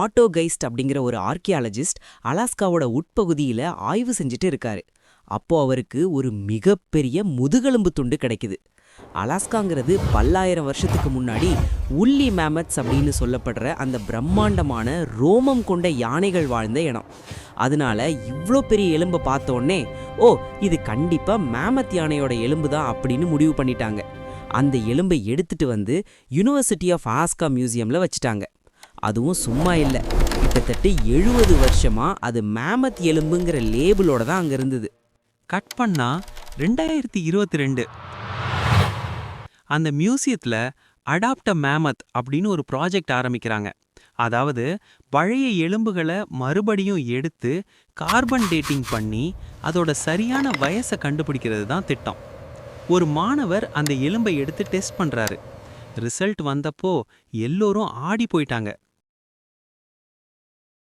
ஆட்டோகைஸ்ட் அப்படிங்கிற ஒரு ஆர்கியாலஜிஸ்ட் அலாஸ்காவோட உட்பகுதியில ஆய்வு செஞ்சுட்டு இருக்காரு. அப்போ அவருக்கு ஒரு மிகப்பெரிய முதுகெலும்பு துண்டு கிடைக்குது. அலாஸ்காங்கிறது பல்லாயிரம் வருஷத்துக்கு முன்னாடி உல்லி மேமத்ஸ் அப்படின்னு சொல்லப்படுற அந்த பிரம்மாண்டமான ரோமம் கொண்ட யானைகள் வாழ்ந்த இடம். அதனால இவ்ளோ பெரிய எலும்பை பார்த்தோன்னே, ஓ இது கண்டிப்பா மேமத் யானையோட எலும்பு தான் அப்படின்னு முடிவு பண்ணிட்டாங்க. அந்த எலும்பை எடுத்துட்டு வந்து யுனிவர்சிட்டி ஆஃப் அலாஸ்கா மியூசியம்ல வச்சுட்டாங்க. அதுவும் சும்மா இல்லை, கிட்டத்தட்ட 70 வருஷமா அது மேமத் எலும்புங்கிற லேபிளோட தான் அங்க இருந்தது. கட் பண்ணா 2022 அந்த மியூசியத்துல அடாப்ட் மேமத் அப்படின்னு ஒரு ப்ராஜெக்ட் ஆரம்பிக்கிறாங்க. அதாவது பழைய எலும்புகளை மறுபடியும் எடுத்து கார்பன் டேட்டிங் பண்ணி அதோட சரியான வயசை கண்டுபிடிக்கிறது தான் திட்டம். ஒரு மாணவர் அந்த எலும்பை எடுத்து டெஸ்ட் பண்றாரு. ரிசல்ட் வந்தப்போ எல்லோரும் ஆடி போயிட்டாங்க.